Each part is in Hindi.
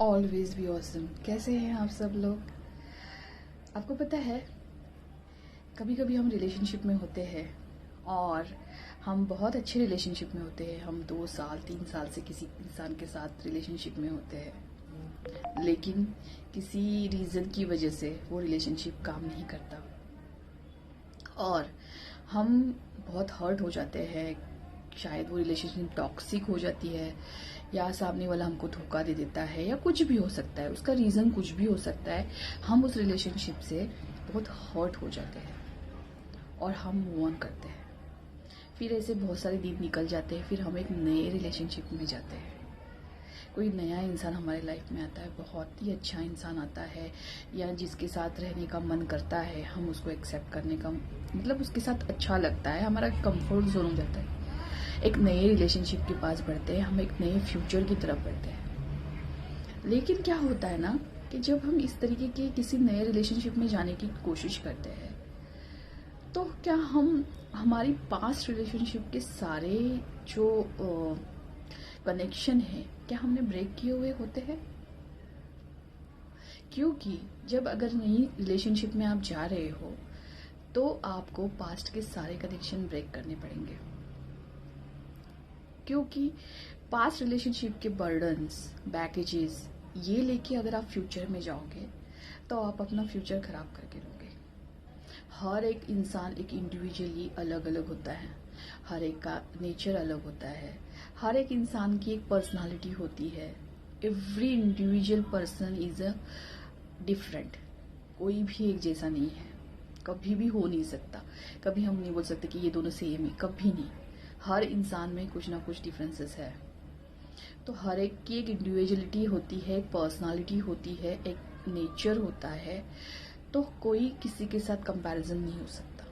Always be awesome. कैसे हैं आप सब लोग? आपको पता है, कभी कभी हम रिलेशनशिप में होते हैं और हम बहुत अच्छे रिलेशनशिप में होते हैं। हम 2 साल 3 साल से किसी इंसान के साथ रिलेशनशिप में होते हैं, लेकिन किसी रीज़न की वजह से वो रिलेशनशिप काम नहीं करता और हम बहुत हर्ट हो जाते हैं। शायद वो रिलेशनशिप टॉक्सिक हो जाती है, या सामने वाला हमको धोखा दे देता है, या कुछ भी हो सकता है, उसका रीज़न कुछ भी हो सकता है। हम उस रिलेशनशिप से बहुत हर्ट हो जाते हैं और हम मूव ऑन करते हैं। फिर ऐसे बहुत सारे दिन निकल जाते हैं, फिर हम एक नए रिलेशनशिप में जाते हैं। कोई नया इंसान हमारे लाइफ में आता है, बहुत ही अच्छा इंसान आता है, या जिसके साथ रहने का मन करता है, हम उसको एक्सेप्ट करने का मतलब उसके साथ अच्छा लगता है, हमारा कंफर्ट जोन हो जाता है। एक नए रिलेशनशिप के पास बढ़ते हैं, हम एक नए फ्यूचर की तरफ बढ़ते हैं। लेकिन क्या होता है ना कि जब हम इस तरीके के किसी नए रिलेशनशिप में जाने की कोशिश करते हैं, तो क्या हम हमारी पास्ट रिलेशनशिप के सारे जो कनेक्शन है, क्या हमने ब्रेक किए हुए होते हैं? क्योंकि जब अगर नई रिलेशनशिप में आप जा रहे हो, तो आपको पास्ट के सारे कनेक्शन ब्रेक करने पड़ेंगे। क्योंकि पास्ट रिलेशनशिप के बर्डन्स, बैगेजेस, ये लेके अगर आप फ्यूचर में जाओगे तो आप अपना फ्यूचर खराब करके रहोगे। हर एक इंसान एक इंडिविजुअली अलग अलग होता है, हर एक का नेचर अलग होता है, हर एक इंसान की एक पर्सनालिटी होती है। Every individual person is a different. कोई भी एक जैसा नहीं है, कभी भी हो नहीं सकता। कभी हम नहीं बोल सकते कि ये दोनों सेम है, कभी नहीं। हर इंसान में कुछ ना कुछ डिफरेंसेस है। तो हर एक की एक इंडिविजुअलिटी होती है, एक पर्सनालिटी होती है, एक नेचर होता है। तो कोई किसी के साथ कंपैरिजन नहीं हो सकता।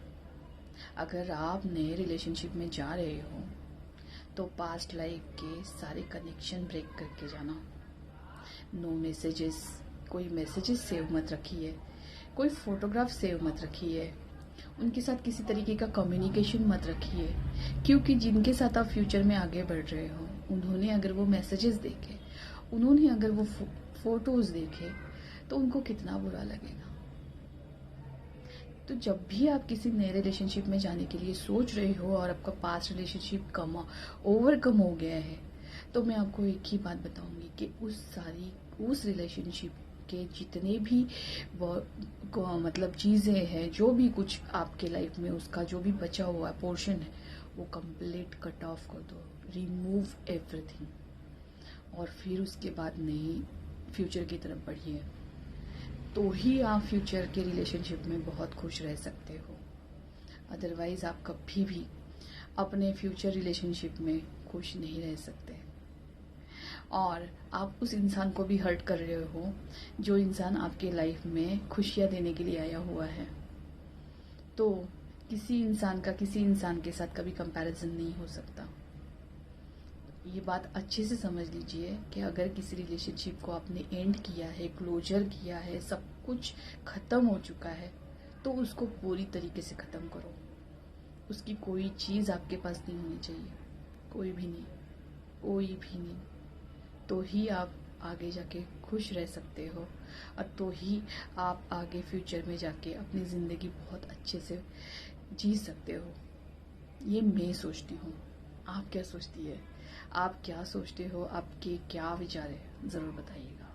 अगर आप नए रिलेशनशिप में जा रहे हो तो पास्ट लाइफ के सारे कनेक्शन ब्रेक करके जाना। नो मैसेजेस, कोई मैसेजेस सेव मत रखिए, कोई फोटोग्राफ सेव मत रखिए, उनके साथ किसी तरीके का कम्युनिकेशन मत रखिए। क्योंकि जिनके साथ आप फ्यूचर में आगे बढ़ रहे हो, उन्होंने अगर वो मैसेजेस देखे, उन्होंने अगर वो फोटोज देखे, तो उनको कितना बुरा लगेगा। तो जब भी आप किसी नए रिलेशनशिप में जाने के लिए सोच रहे हो और आपका पास्ट रिलेशनशिप ओवरकम हो गया है, तो मैं आपको एक ही बात बताऊंगी कि उस रिलेशनशिप के जितने भी मतलब चीज़ें हैं, जो भी कुछ आपके लाइफ में उसका जो भी बचा हुआ पोर्शन है, वो कंप्लीट कट ऑफ कर दो, रिमूव एवरीथिंग। और फिर उसके बाद नई फ्यूचर की तरफ बढ़िए, तो ही आप फ्यूचर के रिलेशनशिप में बहुत खुश रह सकते हो। अदरवाइज आप कभी भी अपने फ्यूचर रिलेशनशिप में खुश नहीं रह सकते, और आप उस इंसान को भी हर्ट कर रहे हो जो इंसान आपके लाइफ में खुशियां देने के लिए आया हुआ है। तो किसी इंसान का किसी इंसान के साथ कभी कंपैरिजन नहीं हो सकता। ये बात अच्छे से समझ लीजिए कि अगर किसी रिलेशनशिप को आपने एंड किया है, क्लोजर किया है, सब कुछ खत्म हो चुका है, तो उसको पूरी तरीके से खत्म करो। उसकी कोई चीज़ आपके पास नहीं होनी चाहिए, कोई भी नहीं, कोई भी नहीं। तो ही आप आगे जाके खुश रह सकते हो, और तो ही आप आगे फ्यूचर में जाके अपनी ज़िंदगी बहुत अच्छे से जी सकते हो। ये मैं सोचती हूँ। आप क्या सोचती है? आप क्या सोचते हो? आपके क्या विचार है? ज़रूर बताइएगा।